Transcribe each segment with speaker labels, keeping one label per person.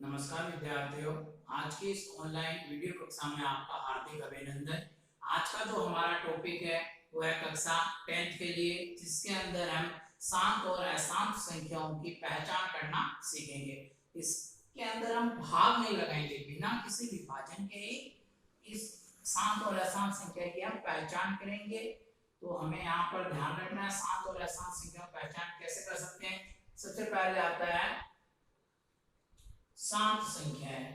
Speaker 1: नमस्कार विद्यार्थियों। आज की इस ऑनलाइन वीडियो कक्षा में आपका हार्दिक अभिनंदन। आज का जो हमारा टॉपिक है वो है कक्षा 10th के लिए, जिसके अंदर हम शांत और अशांत संख्याओं की पहचान करना सीखेंगे। इसके अंदर हम भाग नहीं लगाएंगे, बिना किसी विभाजन के ही इस शांत और अशांत संख्या की हम पहचान करेंगे। तो हमें यहाँ पर ध्यान रखना है, शांत और अशांत संख्या पहचान कैसे कर सकते हैं। सबसे पहले आता है शांत संख्या है।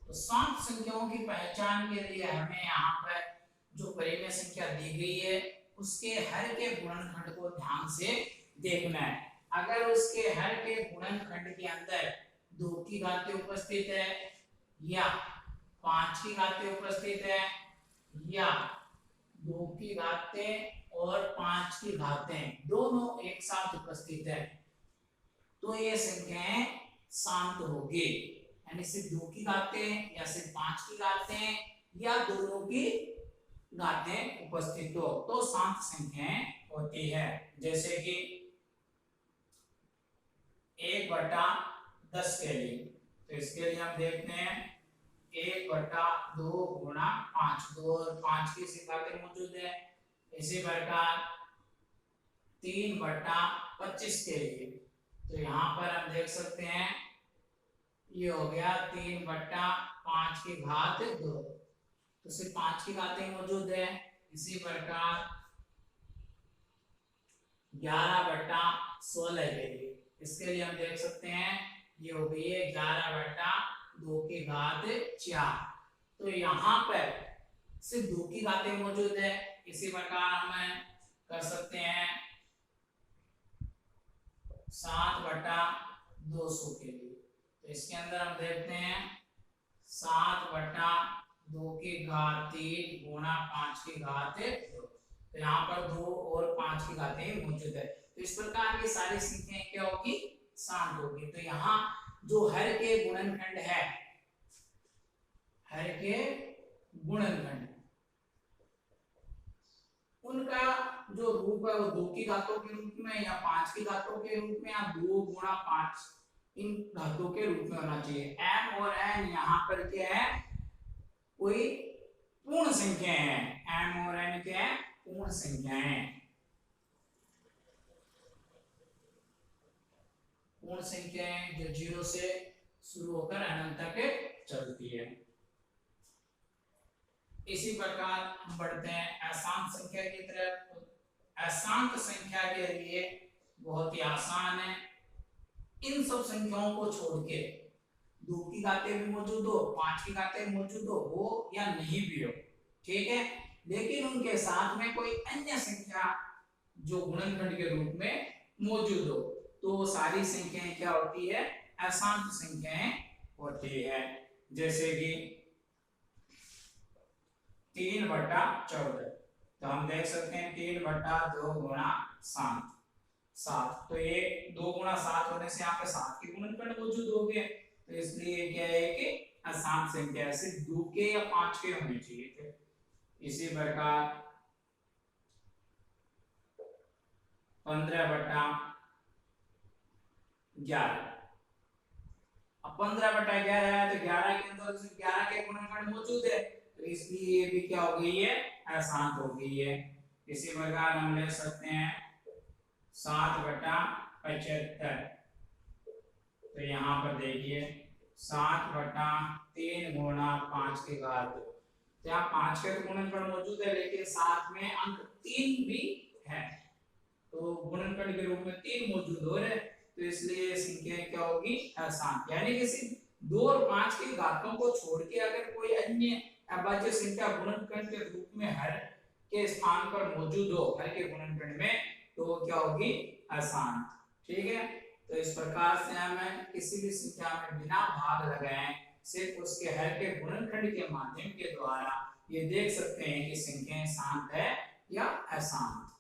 Speaker 1: तो शांत संख्याओं की पहचान के लिए हमें यहाँ पर जो परिमेय संख्या दी गई है उसके हर के गुणनखंड को ध्यान से देखना है। अगर उसके हर के गुणनखंड के अंदर 2 की घातें उपस्थित है या 5 की घातें उपस्थित है या 2 की घातें और 5 की घातें दोनों एक साथ उपस्थित है तो ये संख्याएं शांत होगी। यानी सिर्फ 2 की घातें या सिर्फ 5 की घातें या दोनों की घातें उपस्थित हो तो शांत संख्याएं होती है। जैसे कि 1/10 के लिए, तो इसके लिए हम देखते हैं 1/2 गुणा 5, 2 और 5 की घातें मौजूद है। इसी प्रकार 3/25 के लिए, तो यहाँ पर हम देख सकते हैं ये हो गया 3/5 की घात 2, तो सिर्फ 5 की घातें मौजूद है। इसी प्रकार 11/16 के लिए, इसके लिए हम देख सकते हैं ये हो गई है 11/2 की घात 4, तो यहाँ पर सिर्फ 2 की घातें मौजूद है। इसी प्रकार हम कर सकते हैं 7/200 के लिए, तो इसके अंदर हम देखते हैं 7/2 की घात 3 गुणा 5 की घात 2, तो यहाँ पर 2 और 5 की घातें मौजूद है। तो इस प्रकार की सारी संख्याएं क्या होगी, शांत होगी। तो यहाँ जो हर के गुणनखंड है, हर के गुणनखंड उनका जो रूप है वो 2 की घातों के रूप में या 5 की घातों के रूप में या 2 गुणा 5 इन घातों के रूप में होना चाहिए। m और n यहाँ पर क्या है, कोई पूर्ण संख्या है। m और n क्या है, पूर्ण संख्या है। पूर्ण संख्याएं जो 0 से शुरू होकर अनंत तक चलती है। इसी प्रकार हम बढ़ते हैं अशांत संख्या की तरफ। अशांत संख्या के लिए बहुत ही आसान है, इन सब संख्याओं को छोड़ के 2 की घातें भी मौजूद हो, 5 की घातें मौजूद हो या नहीं भी हो, ठीक है, लेकिन उनके साथ में कोई अन्य संख्या जो गुणनखंड के रूप में मौजूद हो, तो सारी संख्याएं क्या होती है, अशांत संख्याएं होती है। जैसे कि 3/14, तो हम देख सकते हैं 3/2 गुणा 7, तो ये 2 गुणा 7 होने से यहाँ पे 7 के गुणनखंड मौजूद हो गए, तो इसलिए क्या है कि अशांत संख्या सिर्फ 2 के या 5 के होने चाहिए थे। इसी प्रकार 15/11, अब 15/11 है तो 11 के अंदर सिर्फ 11 के गुणनखंड मौजूद है, तो इसलिए ये भी क्या हो गई है, अशांत हो गई है। इसी प्रकार हम ले सकते हैं 7/75, तो यहाँ पर देखिए 7/3 गुणा 5 की घात, तो यहाँ 5 के गुणनखंड मौजूद है लेकिन साथ में अंक 3 भी है, तो गुणनखंड के रूप में 3 मौजूद हो रहे, तो इसलिए संख्या क्या होगी, अशांत। यानी कि सिर्फ 2 और 5 की घातों को छोड़ के अगर कोई अन्य अभाज्य संख्या गुणनखंड के रूप में हर के स्थान पर मौजूद हो, हर के गुणनखंड में, तो क्या होगी, अशांत, ठीक है। तो इस प्रकार से हमें किसी भी संख्या में बिना भाग लगाए सिर्फ उसके हर के गुणनखंड के माध्यम के द्वारा ये देख सकते हैं कि संख्याएं शांत है या अशांत।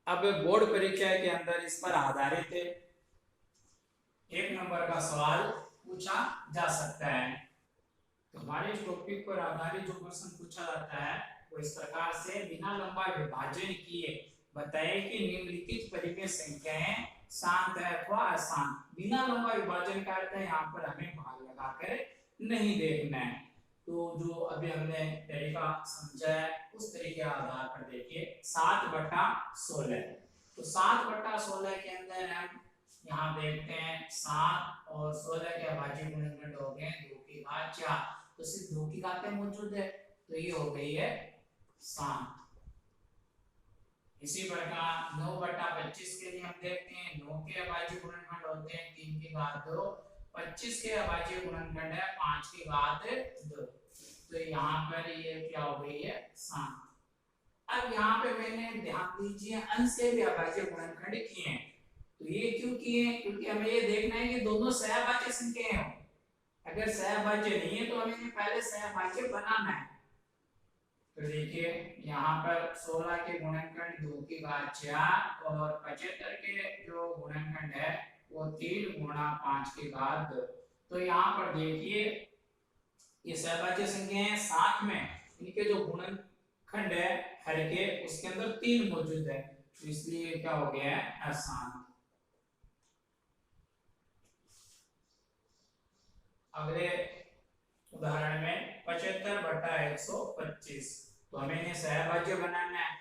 Speaker 1: अब बोर्ड परीक्षा के अंदर इस पर आधारित 1 नंबर का सवाल पूछा जा सकता है। तो हमारे इस टॉपिक पर आधारित जो प्रश्न पूछा जाता है वो इस प्रकार से, बिना लंबा विभाजन किए बताइए कि निम्नलिखित परिमेय संख्याएं शांत है अथवा अशांत। बिना लंबा विभाजन का अर्थ है यहाँ पर हमें भाग लगाकर नहीं देखना है। तो जो अभी हमने तरीका समझा है उस तरीके के आधार पर देखिए 7/16। तो 7/16 के अंदर हम यहाँ देखते हैं 7 और 16 के अभाज्य गुणनखंड हो गए 2 की घात 4। तो सिर्फ 2 की घातें मौजूद है तो ये हो गई है 7। इसी प्रकार 9/25 के लिए हम देखते हैं 9 के अभाज्य गुणनखंड होते हैं 3 की घात 2। 25 के अभाज्य गुणनखंड है 5 की घात 2। तो यहाँ पर ये क्या हो गई है 7। अब यहाँ पे मैंने ध्यान दीजिए अंश से भी अभाज्य गुणनखंड किए हैं। तो ये क्यों किए हैं? क्योंकि हमें ये देखना है कि दोनों सहअभाज्य संख्याएं हो। अगर सहअभाज्य नहीं है तो हमें पहले सहअभाज्य बनाना है। तो देखिए यहाँ पर 16 के गुणनखंड 2 की घात 4 और 75 के जो गुणनखंड है वो 3 गुणा 5 की घात 2। तो यहाँ पर देखिए ये सहअभाज्य संख्याएं हैं, साथ में इनके जो गुणनखंड है हर के उसके अंदर 3 मौजूद है। तो इसलिए क्या हो गया है अशांत। अगले उदाहरण में 75/125। तो हमें इन्हें सहअभाज्य बनाना है।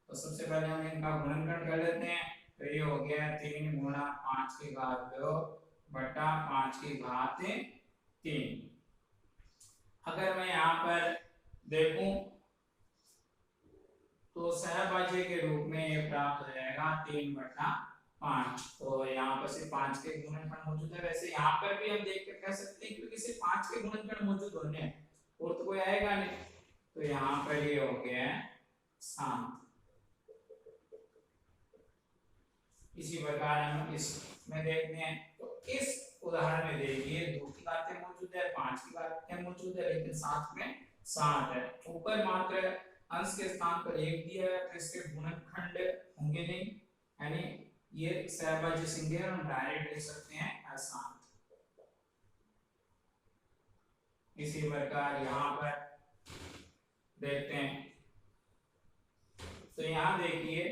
Speaker 1: तो सबसे पहले हम इनका गुणनखंड कर लेते हैं। तो ये हो गया 3 गुणा 5 की घात 2 बटा 5 की घात 3। अगर मैं यहाँ पर देखूं तो सहअभाज्य के रूप में ये प्राप्त हो जाएगा 3/5। तो यहाँ पर सिर्फ 5 के गुणनखंड मौजूद है। वैसे यहाँ पर भी हम देख कर कह सकते हैं क्योंकि सिर्फ 5 के गुणनखंड मौजूद होने हैं और तो कोई आएगा नहीं। तो यहाँ पर ये हो गया है 7। इसी प्रकार हम इसमें देखते हैं। तो इस उदाहरण में देखिए 2 की घातें मौजूद है 5 की घातें मौजूद है लेकिन साथ में 7 है। ऊपर मात्र अंश के स्थान पर 1 दिया है तो इसके गुणनखंड होंगे नहीं, यानी ये सहअभाज्य संख्या हम डायरेक्ट लिख सकते हैं अशांत। इसी प्रकार यहाँ पर देखते हैं। तो यहाँ देखिए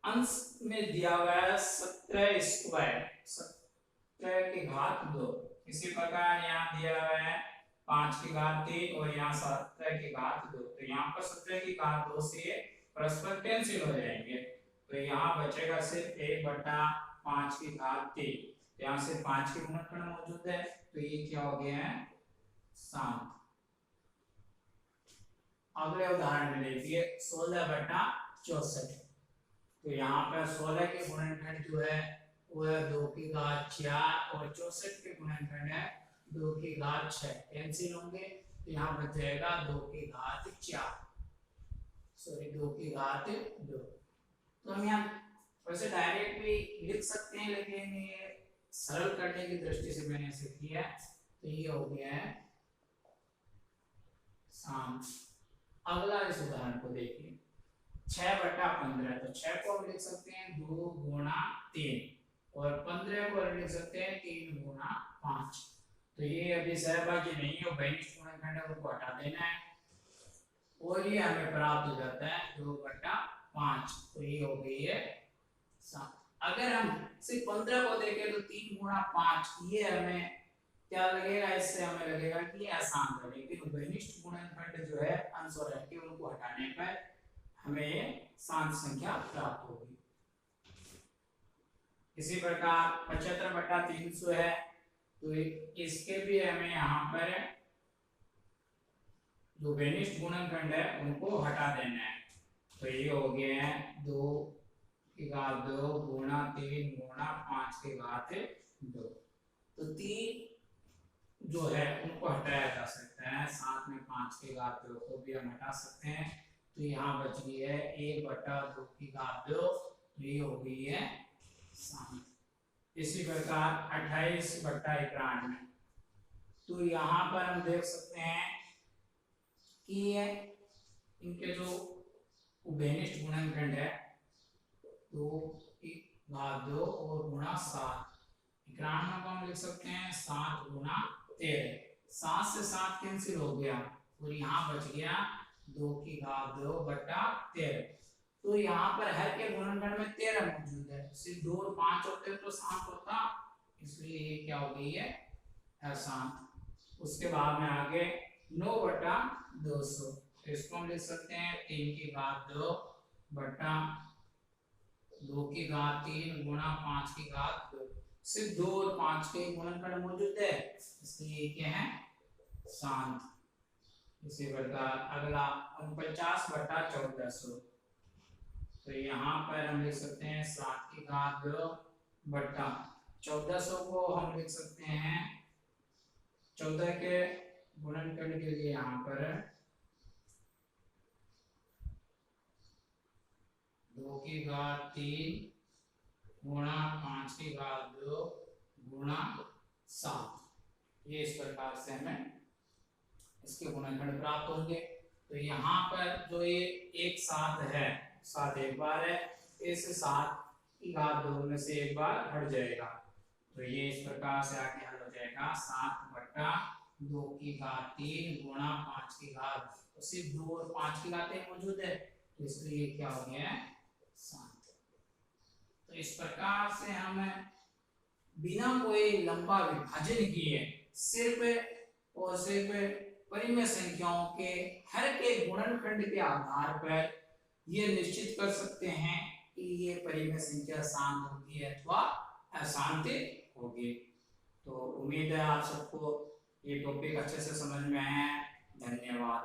Speaker 1: अंश में दिया हुआ है 17 की घात 2। इसी प्रकार यहाँ दिया हुआ है 5 की घात 3 और यहाँ 17 की घात 2। तो यहाँ पर 17 की घात 2 से परस्पर कैंसिल हो जाएंगे। तो यहाँ बचेगा सिर्फ 1/5 की घात 3। यहाँ से 5 के गुणनखंड मौजूद है तो ये क्या हो गया है 7। अगले उदाहरण में देखिए 16/64। तो यहाँ पर 16 के गुणनखंड जो है वो है 2 की घात 4 और 64 के गुणनखंड है 2 की घात 6। कैंसिल होंगे तो यहाँ बच जाएगा 2 की घात 4, सॉरी 2 की घात 2। तो हम यहाँ वैसे डायरेक्ट भी लिख सकते हैं लेकिन ये सरल करने की दृष्टि से मैंने ऐसे किया। तो ये हो गया है 7। अगला इस उदाहरण को देखिए 6/15। तो 6 को हम लिख सकते हैं 2 गुणा 3 और 15 को हम लिख सकते हैं 3 गुणा 5। तो ये अभी सहअभाज्य नहीं है, बेनिष्ठ गुणनखंड है, उनको हटा देना है और ये हमें प्राप्त हो जाता है 2/5। तो ये हो गई है 7। अगर हम सिर्फ 15 को देखें तो 3 गुणा 5 ये हमें क्या लगेगा, इससे हमें लगेगा कि ये आसान है। लेकिन बेनिष्ठ गुणनखंड जो है अंश और हर के उनको हटाने पर हमें शांत संख्या प्राप्त होगी। इसी प्रकार 75/300 है। तो इसके भी हमें यहाँ पर जो बेनिष्ठ गुणनखंड है उनको हटा देना है। तो ये हो गया है 2 की घात 2 गुणा 3 गुणा 5 की घात 2। तो 3 जो है उनको हटाया जा सकता है, साथ में 5 की घात 2 को भी हम हटा सकते हैं। तो यहाँ बच गई है 1/2 की घात 2। तो ये हो गई है 7। इसी प्रकार 28/91। तो यहाँ पर हम देख सकते हैं कि इनके जो बेनिष्ठ गुणनखंड है 2 की घात 2 और गुणा 7। 91 को हम लिख सकते हैं 7 गुणा 13। 7 से 7 कैंसिल हो गया और यहाँ बच गया 2 की घात 2/13। तो यहाँ पर हर के गुणनखंड में 13 मौजूद है, सिर्फ 2 और 5 होते तो शांत होता, इसलिए ये क्या हो गई है अशांत। उसके बाद में आगे 9/200, तो इसको हम लिख सकते हैं 3 की घात 2 बटा 2 की घात 3 गुणा 5 की घात 2। सिर्फ 2 और 5 के गुणनखंड मौजूद है, इसलिए क्या है शांत। इसी प्रकार अगला 49/1400, तो यहाँ पर हम लिख सकते हैं 7 की घात 2 बटा 1400 को हम लिख सकते हैं 14 के गुणनखंड के लिए यहाँ पर 2 की घात 3 गुणा 5 की घात 2 गुणा 7, ये इस प्रकार से हमें इसके गुणनखंड प्राप्त होंगे। तो यहाँ पर जो ये एक 7 है, 7 एक बार है, इस 7 की घात 2 में से एक बार हट जाएगा, तो ये इस प्रकार से आगे हल हो जाएगा 7/2 की घात 3 गुणा 5 की घात, तो सिर्फ 2 और 5 की घातें मौजूद है, तो इसलिए क्या हो गया है 7। तो इस प्रकार से हम बिना कोई लंबा विभाजन किए सिर्फ और सिर्फ परिमेय संख्याओं के हर के गुणनखंड के आधार पर ये निश्चित कर सकते हैं कि ये परिमेय संख्या शांत होगी अथवा अशांत होगी। तो उम्मीद है आप सबको ये टॉपिक अच्छे से समझ में आया है। धन्यवाद।